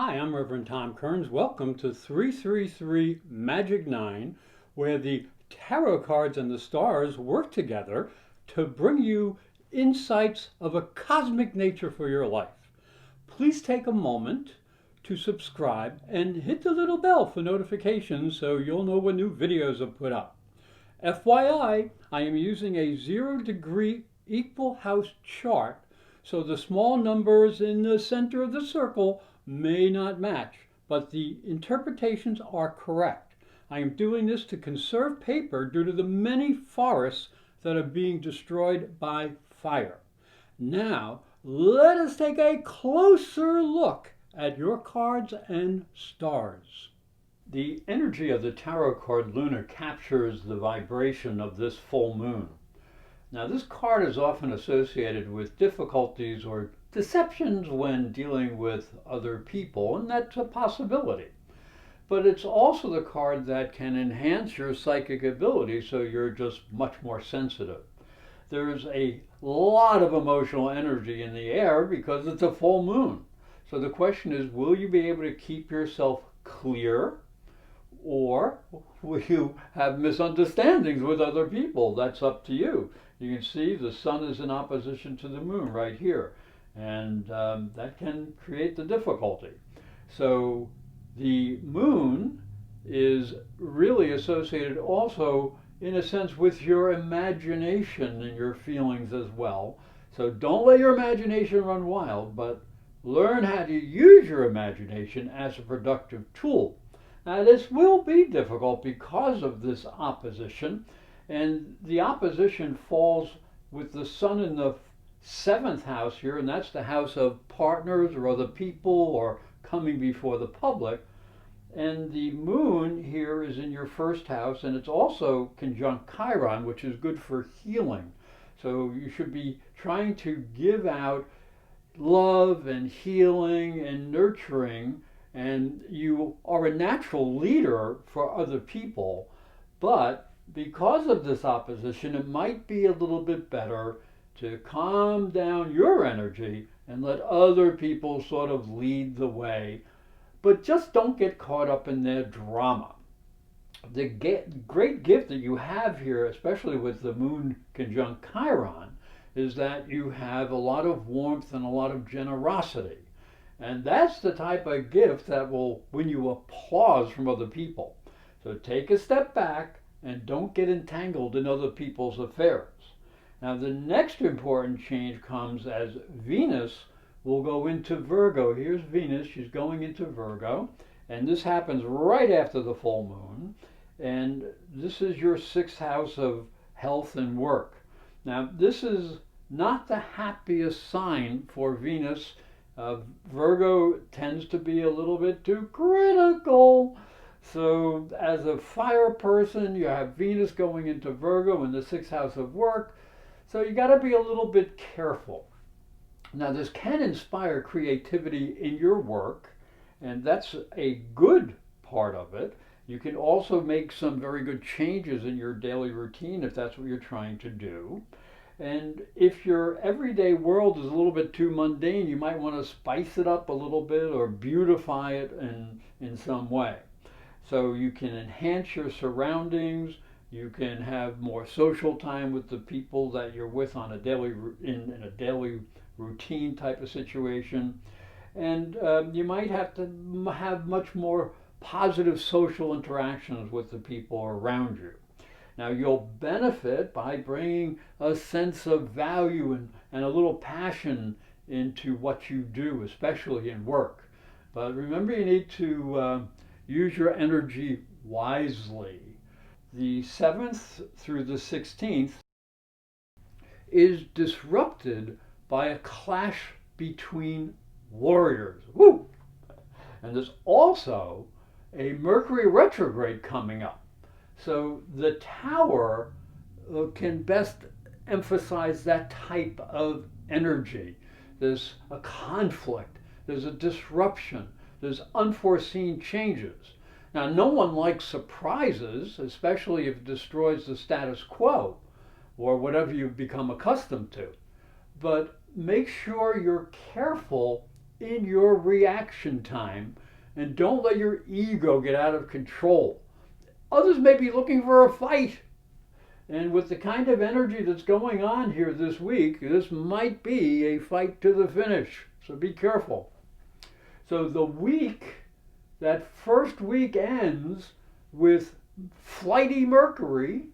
Hi, I'm Reverend Tom Kearns. Welcome to 333 Magic 9, where the tarot cards and the stars work together to bring you insights of a cosmic nature for your life. Please take a moment to subscribe and hit the little bell for notifications so you'll know when new videos are put up. FYI, I am using a 0-degree equal house chart, so the small numbers in the center of the circle may not match, but the interpretations are correct. I am doing this to conserve paper due to the many forests that are being destroyed by fire. Now, let us take a closer look at your cards and stars. The energy of the tarot card Luna captures the vibration of this full moon. Now, this card is often associated with difficulties or deceptions when dealing with other people, and that's a possibility. But it's also the card that can enhance your psychic ability, so you're just much more sensitive. There's a lot of emotional energy in the air because it's a full moon. So the question is, will you be able to keep yourself clear, or will you have misunderstandings with other people? That's up to you. You can see the sun is in opposition to the moon right here, and that can create the difficulty. So the moon is really associated also, in a sense, with your imagination and your feelings as well. So don't let your imagination run wild, but learn how to use your imagination as a productive tool. Now, this will be difficult because of this opposition, and the opposition falls with the sun in the 7th house here, and that's the house of partners or other people or coming before the public. And the moon here is in your 1st house, and it's also conjunct Chiron, which is good for healing. So you should be trying to give out love and healing and nurturing, and you are a natural leader for other people. But because of this opposition, it might be a little bit better to calm down your energy and let other people sort of lead the way. But just don't get caught up in their drama. The great gift that you have here, especially with the moon conjunct Chiron, is that you have a lot of warmth and a lot of generosity. And that's the type of gift that will win you applause from other people. So take a step back and don't get entangled in other people's affairs. Now, the next important change comes as Venus will go into Virgo. Here's Venus. She's going into Virgo. And this happens right after the full moon. And this is your 6th house of health and work. Now, this is not the happiest sign for Venus. Virgo tends to be a little bit too critical. So as a fire person, you have Venus going into Virgo in the 6th house of work. So you got to be a little bit careful. Now, this can inspire creativity in your work, and that's a good part of it. You can also make some very good changes in your daily routine if that's what you're trying to do. And if your everyday world is a little bit too mundane, you might want to spice it up a little bit or beautify it in some way. So you can enhance your surroundings. You can have more social time with the people that you're with on a daily in a daily routine type of situation. And you might have to have much more positive social interactions with the people around you. Now, you'll benefit by bringing a sense of value and a little passion into what you do, especially in work. But remember, you need to use your energy wisely. The 7th through the 16th is disrupted by a clash between warriors. Woo! And there's also a Mercury retrograde coming up. So the Tower can best emphasize that type of energy. There's a conflict, there's a disruption, there's unforeseen changes. Now, no one likes surprises, especially if it destroys the status quo or whatever you've become accustomed to. But make sure you're careful in your reaction time and don't let your ego get out of control. Others may be looking for a fight. And with the kind of energy that's going on here this week, this might be a fight to the finish. So be careful. So the week, that first week ends with flighty Mercury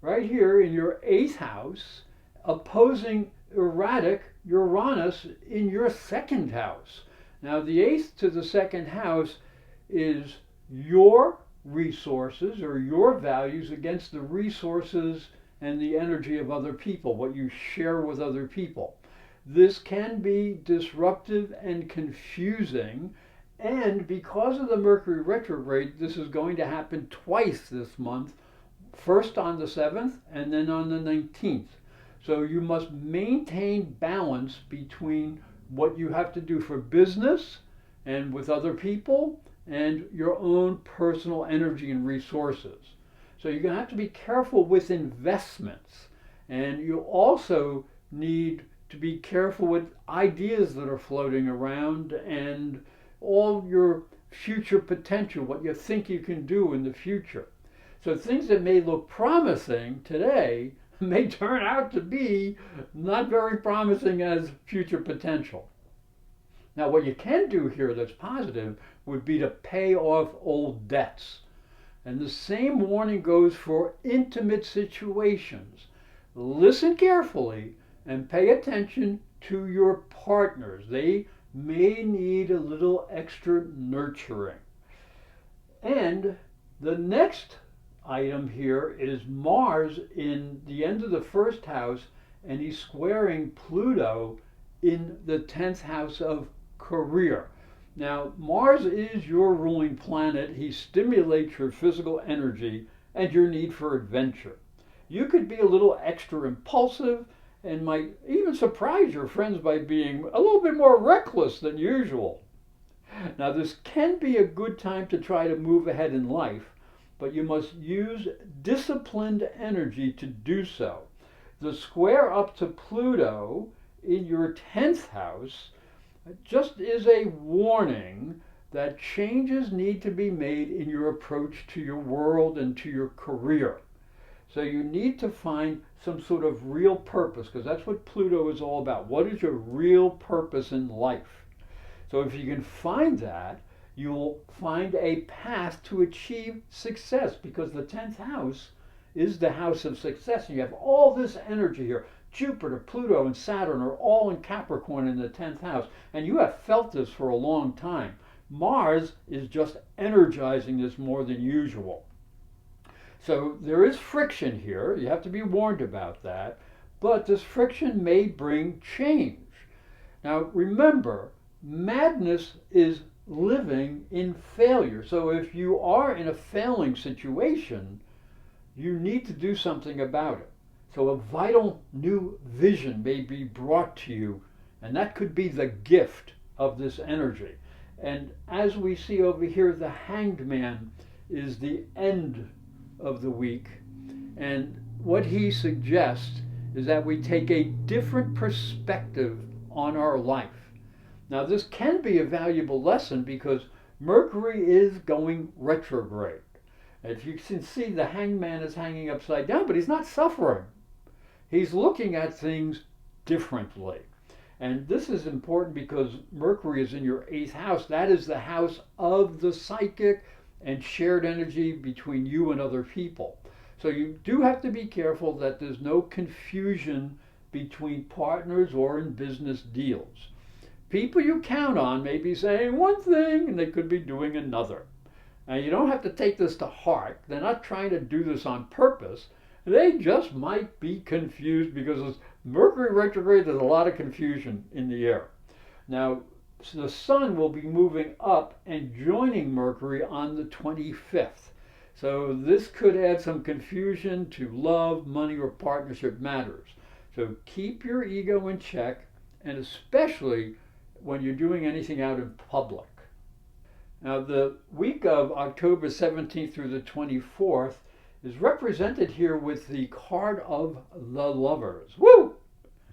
right here in your 8th house opposing erratic Uranus in your 2nd house. Now the 8th to the 2nd house is your resources or your values against the resources and the energy of other people, what you share with other people. This can be disruptive and confusing, and because of the Mercury retrograde, this is going to happen twice this month, first on the 7th and then on the 19th. So you must maintain balance between what you have to do for business and with other people and your own personal energy and resources. So you're going to have to be careful with investments, and you also need to be careful with ideas that are floating around and all your future potential, what you think you can do in the future. So things that may look promising today may turn out to be not very promising as future potential. Now, what you can do here that's positive would be to pay off old debts. And the same warning goes for intimate situations. Listen carefully and pay attention to your partners. They may need a little extra nurturing. And the next item here is Mars in the end of the 1st house, and he's squaring Pluto in the 10th house of career. Now, Mars is your ruling planet. He stimulates your physical energy and your need for adventure. You could be a little extra impulsive and might even surprise your friends by being a little bit more reckless than usual. Now, this can be a good time to try to move ahead in life, but you must use disciplined energy to do so. The square up to Pluto in your 10th house just is a warning that changes need to be made in your approach to your world and to your career. So you need to find some sort of real purpose, because that's what Pluto is all about. What is your real purpose in life? So if you can find that, you'll find a path to achieve success, because the 10th house is the house of success. And you have all this energy here. Jupiter, Pluto, and Saturn are all in Capricorn in the 10th house. And you have felt this for a long time. Mars is just energizing this more than usual. So there is friction here. You have to be warned about that. But this friction may bring change. Now remember, madness is living in failure. So if you are in a failing situation, you need to do something about it. So a vital new vision may be brought to you, and that could be the gift of this energy. And as we see over here, the Hanged Man is the end of the week. And what he suggests is that we take a different perspective on our life. Now, this can be a valuable lesson because Mercury is going retrograde. If you can see, the Hanged Man is hanging upside down, but he's not suffering. He's looking at things differently. And this is important because Mercury is in your 8th house. That is the house of the psychic and shared energy between you and other people. So you do have to be careful that there's no confusion between partners or in business deals. People you count on may be saying one thing and they could be doing another. Now, you don't have to take this to heart. They're not trying to do this on purpose. They just might be confused because Mercury retrograde, there's a lot of confusion in the air. Now, the Sun will be moving up and joining Mercury on the 25th. So this could add some confusion to love, money, or partnership matters. So keep your ego in check, and especially when you're doing anything out in public. Now, the week of October 17th through the 24th is represented here with the card of the Lovers. Woo!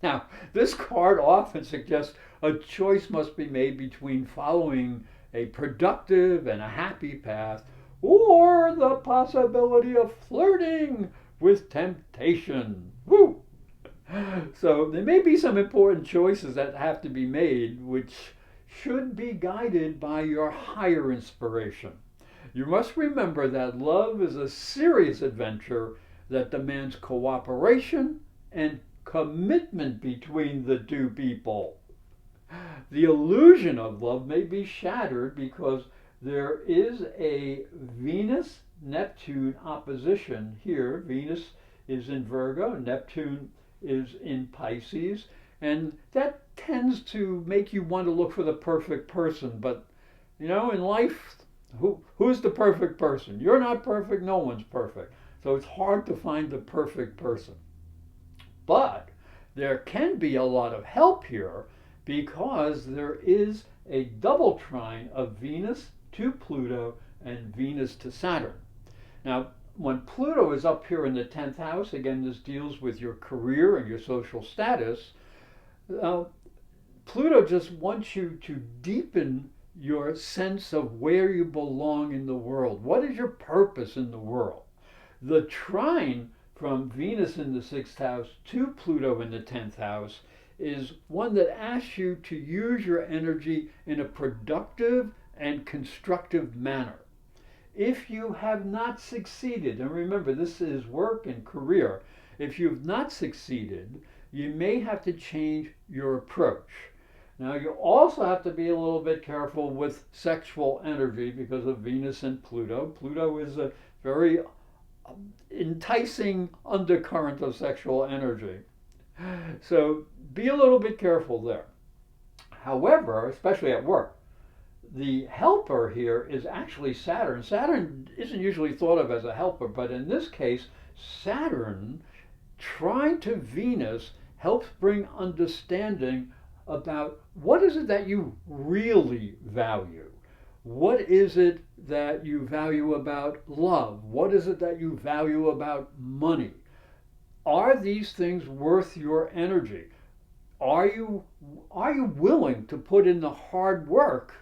Now, this card often suggests A choice must be made between following a productive and a happy path or the possibility of flirting with temptation. Woo! So there may be some important choices that have to be made, which should be guided by your higher inspiration. You must remember that love is a serious adventure that demands cooperation and commitment between the two people. The illusion of love may be shattered because there is a Venus Neptune opposition here. Venus is in Virgo, Neptune is in Pisces, and that tends to make you want to look for the perfect person. But in life, who's the perfect person? You're not perfect, no one's perfect. So it's hard to find the perfect person. But there can be a lot of help here because there is a double trine of Venus to Pluto and Venus to Saturn. Now, when Pluto is up here in the 10th house, again, this deals with your career and your social status, Pluto just wants you to deepen your sense of where you belong in the world. What is your purpose in the world? The trine from Venus in the 6th house to Pluto in the 10th house is one that asks you to use your energy in a productive and constructive manner. If you have not succeeded, and remember this is work and career, if you've not succeeded, you may have to change your approach. Now you also have to be a little bit careful with sexual energy because of Venus and Pluto. Pluto is a very enticing undercurrent of sexual energy. So be a little bit careful there. However, especially at work, the helper here is actually Saturn. Saturn isn't usually thought of as a helper, but in this case, Saturn trine to Venus helps bring understanding about what is it that you really value. What is it that you value about love? What is it that you value about money? Are these things worth your energy? Are you willing to put in the hard work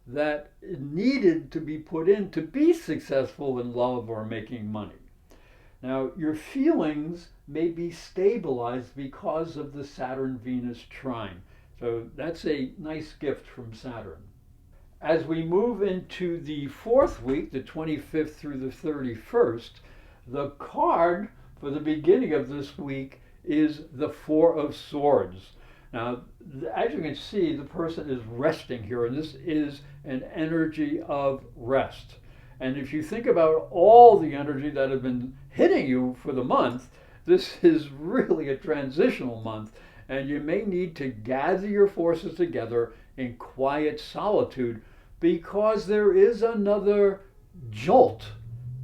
that needed to be put in to be successful in love or making money? Now, your feelings may be stabilized because of the Saturn-Venus trine. So that's a nice gift from Saturn. As we move into the 4th week, the 25th through the 31st, the card for the beginning of this week is the Four of Swords. Now, as you can see, the person is resting here, and this is an energy of rest. And if you think about all the energy that has been hitting you for the month, this is really a transitional month, and you may need to gather your forces together in quiet solitude because there is another jolt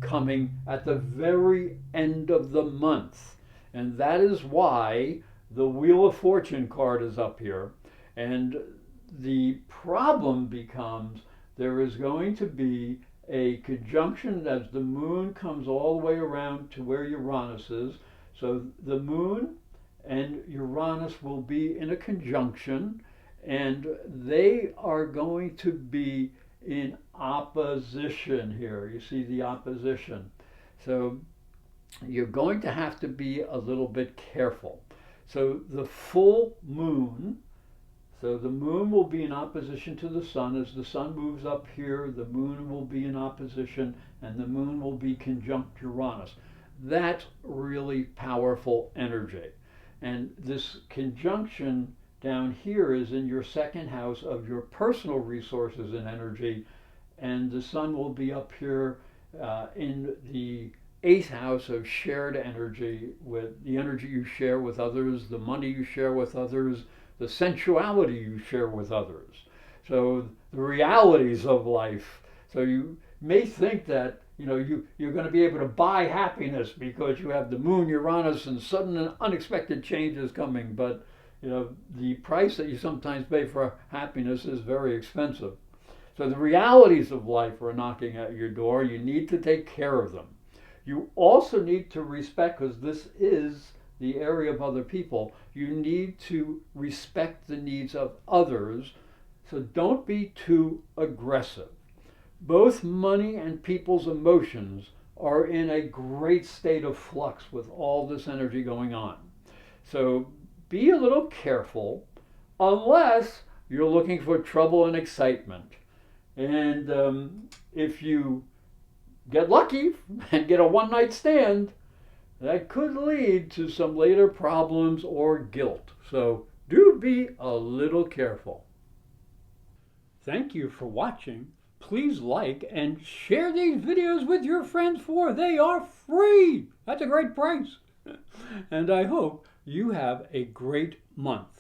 coming at the very end of the month. And that is why the Wheel of Fortune card is up here. And the problem becomes there is going to be a conjunction as the moon comes all the way around to where Uranus is. So the moon and Uranus will be in a conjunction, and they are going to be in opposition here. You see the opposition. So you're going to have to be a little bit careful. So the full moon, so the moon will be in opposition to the sun. As the sun moves up here, the moon will be in opposition, and the moon will be conjunct Uranus. That's really powerful energy. And this conjunction down here is in your 2nd house of your personal resources and energy, and the sun will be up here in the 8th house of shared energy, with the energy you share with others, the money you share with others, the sensuality you share with others. So the realities of life. So you may think that you're going to be able to buy happiness because you have the moon, Uranus, and sudden and unexpected changes coming. But the price that you sometimes pay for happiness is very expensive. So the realities of life are knocking at your door. You need to take care of them. You also need to respect, because this is the area of other people. You need to respect the needs of others, so don't be too aggressive. Both money and people's emotions are in a great state of flux with all this energy going on. So be a little careful unless you're looking for trouble and excitement. And if you get lucky and get a one-night stand, that could lead to some later problems or guilt. So do be a little careful. Thank you for watching. Please like and share these videos with your friends, for they are free. That's a great price. And I hope you have a great month.